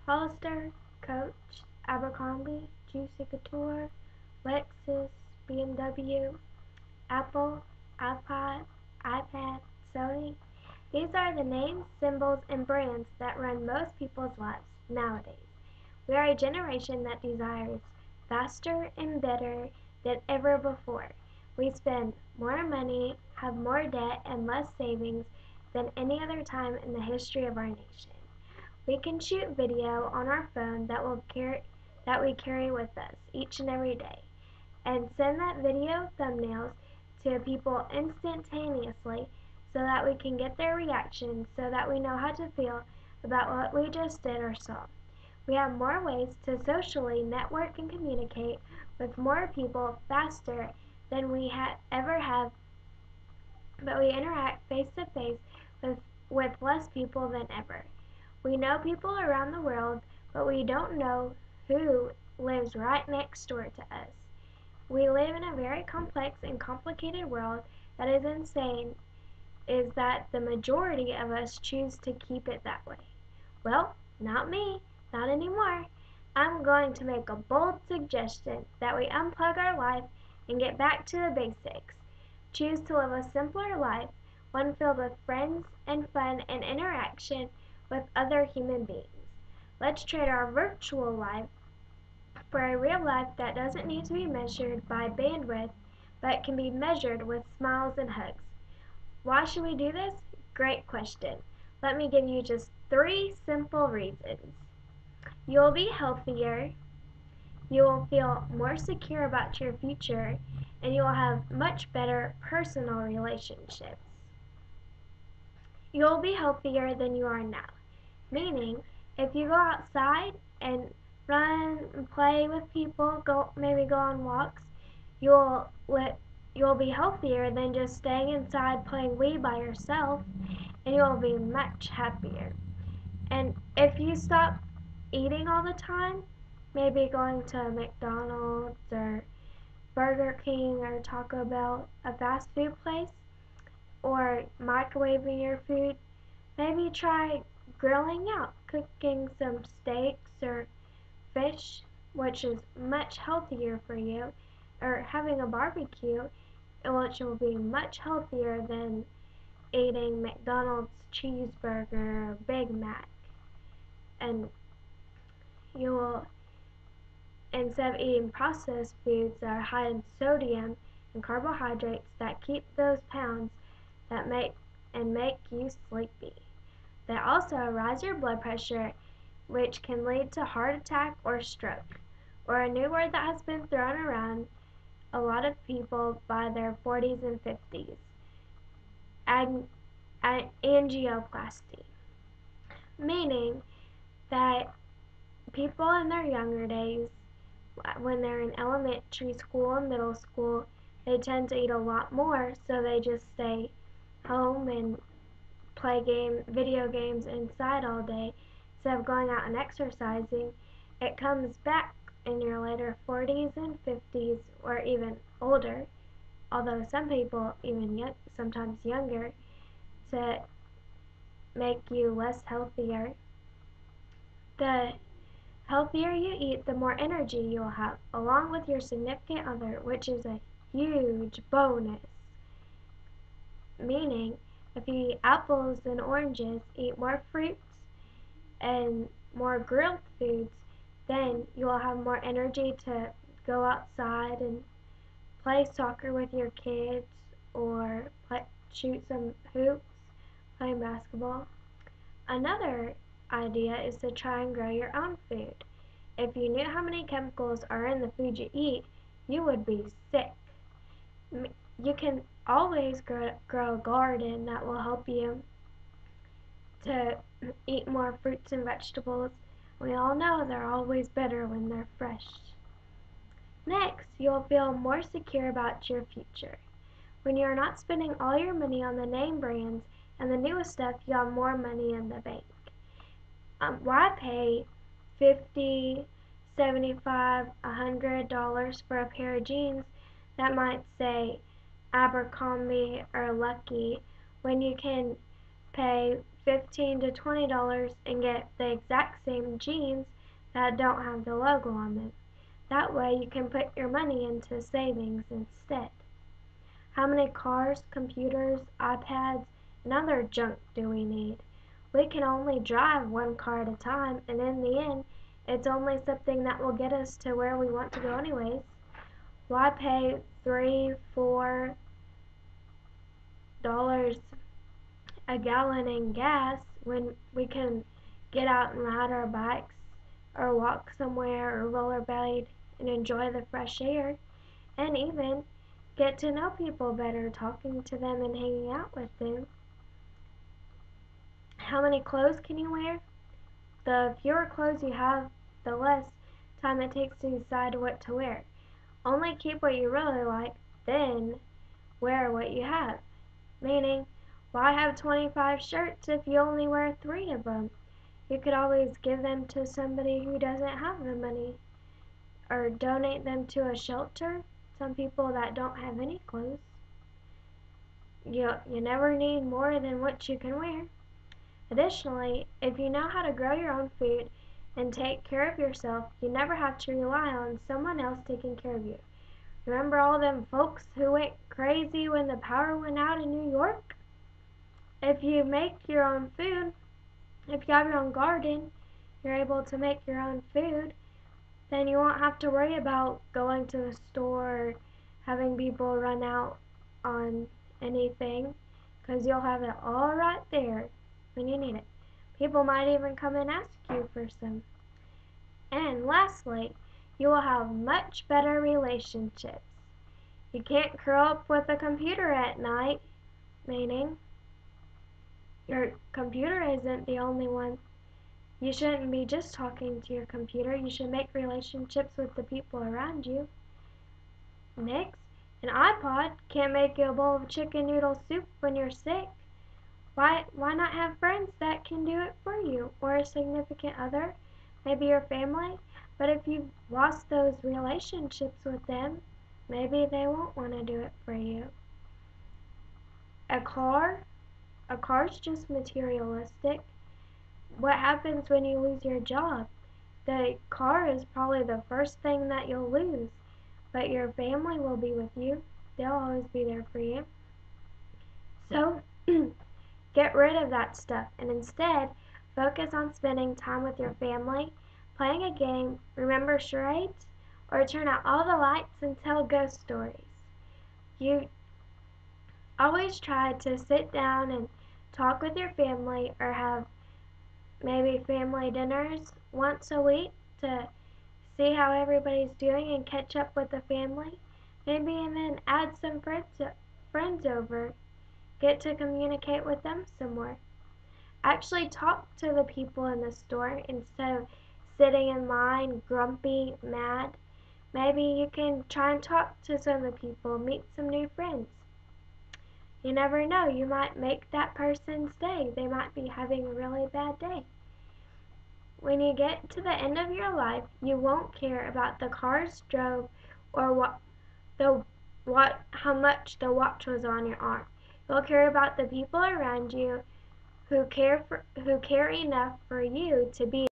Hollister, Coach, Abercrombie, Juicy Couture, Lexus, BMW, Apple, iPod, iPad, Sony. These are the names, symbols, and brands that run most people's lives nowadays. We are a generation that desires faster and better than ever before. We spend more money, have more debt, and less savings than any other time in the history of our nation. We can shoot video on our phone that we carry with us each and every day, and send that video thumbnails to people instantaneously so that we can get their reaction so that we know how to feel about what we just did or saw. We have more ways to socially network and communicate with more people faster than we ever have, but we interact face to face with less people than ever. We know people around the world, but we don't know who lives right next door to us. We live in a very complex and complicated world that is insane is that the majority of us choose to keep it that way. Well, not me, not anymore. I'm going to make a bold suggestion that we unplug our life and get back to the basics. Choose to live a simpler life, one filled with friends and fun and interaction with other human beings. Let's trade our virtual life for a real life that doesn't need to be measured by bandwidth, but can be measured with smiles and hugs. Why should we do this? Great question. Let me give you just 3 simple reasons. You'll be healthier, you will feel more secure about your future, and you will have much better personal relationships. You'll be healthier than you are now, meaning if you go outside and run and play with people, maybe go on walks, you'll be healthier than just staying inside playing Wii by yourself, and you'll be much happier. And if you stop eating all the time, maybe going to McDonald's or Burger King or Taco Bell, a fast food place, or microwaving your food, maybe try grilling out, cooking some steaks or fish, which is much healthier for you, or having a barbecue, which will be much healthier than eating McDonald's cheeseburger or Big Mac. And you will, instead of eating processed foods that are high in sodium and carbohydrates that keep those pounds that make you sleepy. They also rise your blood pressure, which can lead to heart attack or stroke, or a new word that has been thrown around a lot of people by their 40s and 50s, angioplasty, meaning that people in their younger days, when they're in elementary school and middle school, they tend to eat a lot more, so they just stay home and play video games inside all day instead of going out and exercising. It comes back in your later 40s and 50s or even older, although some people even sometimes younger, to make you less healthier. The healthier you eat, the more energy you'll have, along with your significant other, which is a huge bonus. Meaning, if you eat apples and oranges, eat more fruits and more grilled foods, then you will have more energy to go outside and play soccer with your kids or shoot some hoops, playing basketball. Another idea is to try and grow your own food. If you knew how many chemicals are in the food you eat, you would be sick. You can always grow a garden that will help you to eat more fruits and vegetables. We all know they're always better when they're fresh. Next, you'll feel more secure about your future. When you're not spending all your money on the name brands and the newest stuff, you have more money in the bank. Why pay $50, $75, $100 for a pair of jeans that might say Abercrombie or Lucky when you can pay $15 to $20 and get the exact same jeans that don't have the logo on them. That way you can put your money into savings instead. How many cars, computers, iPads, and other junk do we need? We can only drive one car at a time, and in the end, it's only something that will get us to where we want to go anyways. Why pay $3-4 a gallon in gas when we can get out and ride our bikes or walk somewhere or rollerblade and enjoy the fresh air and even get to know people better talking to them and hanging out with them? How many clothes can you wear? The fewer clothes you have, the less time it takes to decide what to wear. Only keep what you really like, then wear what you have. Meaning, why have 25 shirts if you only wear 3 of them? You could always give them to somebody who doesn't have the money, or donate them to a shelter, some people that don't have any clothes. You never need more than what you can wear. Additionally, if you know how to grow your own food and take care of yourself, you never have to rely on someone else taking care of you. Remember all them folks who went crazy when the power went out in New York? If you make your own food, if you have your own garden, you're able to make your own food, then you won't have to worry about going to the store or having people run out on anything, because you'll have it all right there when you need it. People might even come and ask you for some. And lastly, you will have much better relationships. You can't curl up with a computer at night, meaning your computer isn't the only one. You shouldn't be just talking to your computer. You should make relationships with the people around you. Next, an iPod can't make you a bowl of chicken noodle soup when you're sick. Why not have friends that can do it for you, or a significant other, maybe your family? But if you've lost those relationships with them, maybe they won't want to do it for you. A car's just materialistic. What happens when you lose your job? The car is probably the first thing that you'll lose, but your family will be with you. They'll always be there for you. So, get rid of that stuff and instead focus on spending time with your family, playing a game, remember charades, or turn out all the lights and tell ghost stories. You always try to sit down and talk with your family or have maybe family dinners once a week to see how everybody's doing and catch up with the family. Maybe even add some friends over. Get to communicate with them some more. Actually talk to the people in the store instead of sitting in line grumpy, mad. Maybe you can try and talk to some of the people, meet some new friends. You never know, you might make that person's day. They might be having a really bad day. When you get to the end of your life, you won't care about the cars drove or how much the watch was on your arm. You'll care about the people around you who care enough for you to be